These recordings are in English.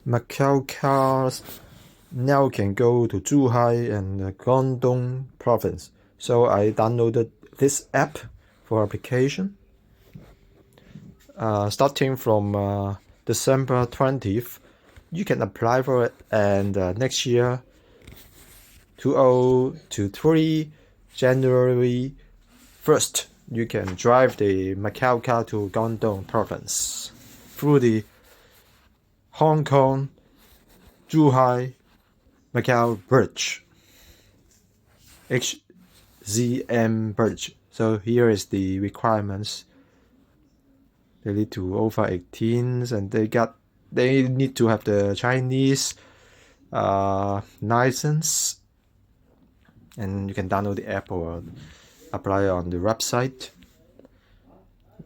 Macau cars now can go to Zhuhai and GuangDong Province. So I downloaded this app for application. Starting from December 20th, you can apply for it, and next year, 2023, January 1st, you can drive the Macau Car to GuangDong Province through the Hong Kong Zhuhai Macau bridge, HZM bridge. So here is the requirements. They need to over 18s, and they need to have the Chinese license, and you can download the app or apply on the website.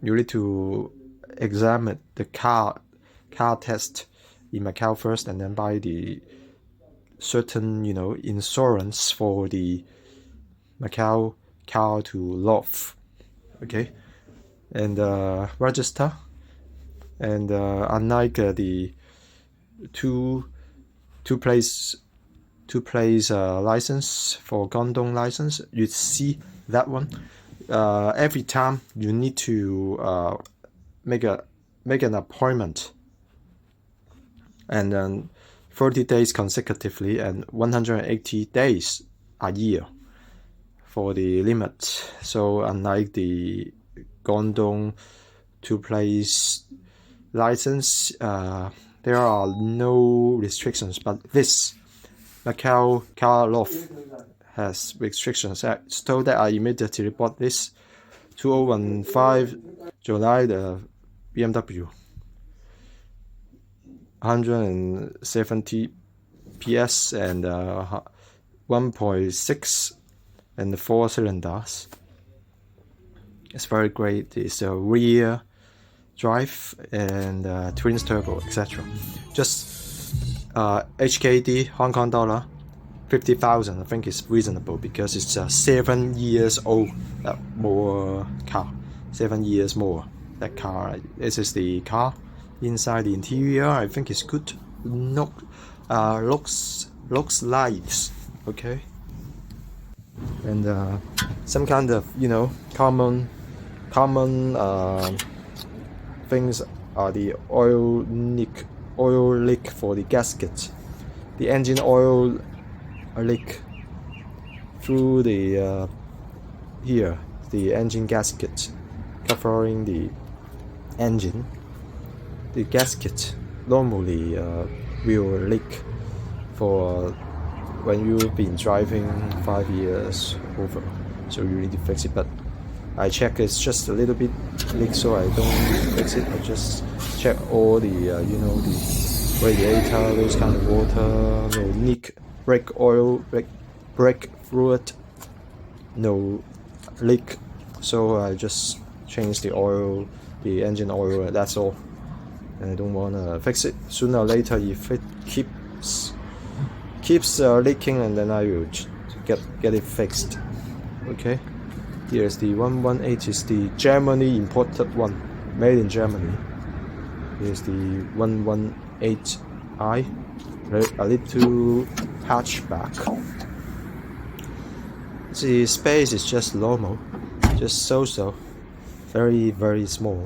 You need to examine the car test in Macau first, and then buy the certain insurance for the Macau Car To North. Okay, and register. And unlike the two place license for GuangDong license, you see that one. Every time you need to make an appointment, and then 30 days consecutively and 180 days a year for the limit. So unlike the GuangDong two-place license, there are no restrictions, but this Macau Car North has restrictions. So that I immediately bought this 2015 July, the BMW 170 PS and 1.6 and 4 cylinders. It's very great. It's a rear drive and twin turbo, etc. Just HKD Hong Kong dollar 50,000. I think it's reasonable because it's a 7 years old more car. 7 years more that car. This is the car. Inside the interior, I think it's good. Looks nice. Okay. And some kind of common things are the oil leak for the gasket, the engine oil leak through the here, the engine gasket covering the engine. The gasket normally will leak for when you've been driving 5 years over, so you need to fix it. But I check it's just a little bit leak, so I don't fix it. I just check all the the radiator, those kind of water, no leak, brake oil, brake fluid, no leak. So I just change the oil, the engine oil. That's all. And I don't want to fix it. Sooner or later, if it keeps leaking, and then I will get it fixed. Okay. Here's the 118, is the Germany imported one, made in Germany. Here's the 118i, a little hatchback. The space is just normal, just so, very, very small.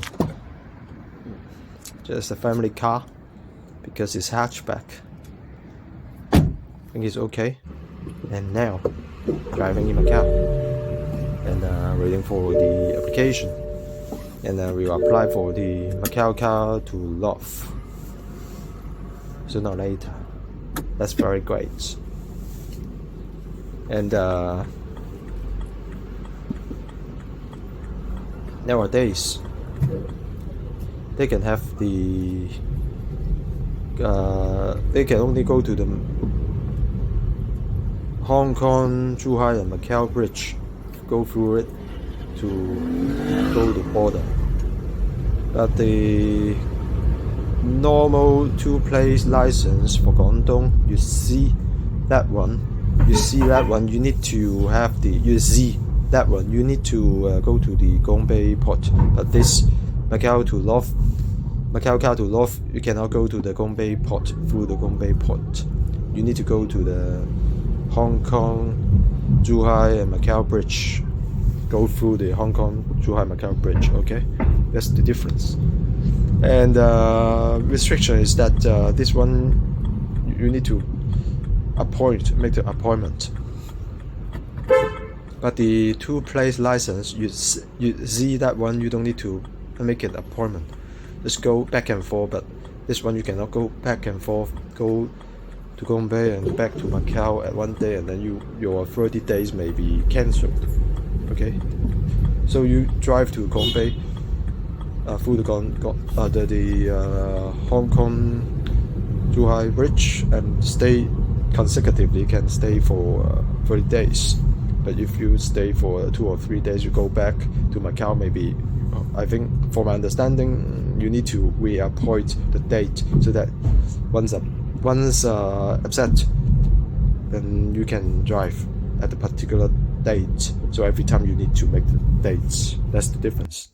Just a family car because it's hatchback. I think it's okay. And now, driving in Macau. And waiting for the application, and we will apply for the Macau Car To North sooner or later. That's very great. And nowadays they can have the they can only go to the Hong Kong Zhuhai and Macau bridge, go through it to go to border. But the normal two-place license for GuangDong, you see that one, you need to have the, you need to go to the Gombe port. But this Macau To North, Macau Car To North, you cannot go to the Gongbei port through the Gongbei port. You need to go to the Hong Kong, Zhuhai and Macau bridge. Go through the Hong Kong, Zhuhai, Macau bridge. Okay, that's the difference. And restriction is that this one you need to make the appointment. But the two-place license, you see that one, you don't need to make an appointment. Just go back and forth. But this one you cannot go back and forth. Go to Gongbei and back to Macau at one day, and then your 30 days may be cancelled. Okay, so you drive to Gongbei through the Hong Kong Zhuhai bridge and stay consecutively. Can stay for 30 days. But if you stay for 2 or 3 days, you go back to Macau. Maybe, I think, for my understanding, you need to reappoint the date so that once upset, then you can drive at a particular date. So every time you need to make the dates. That's the difference.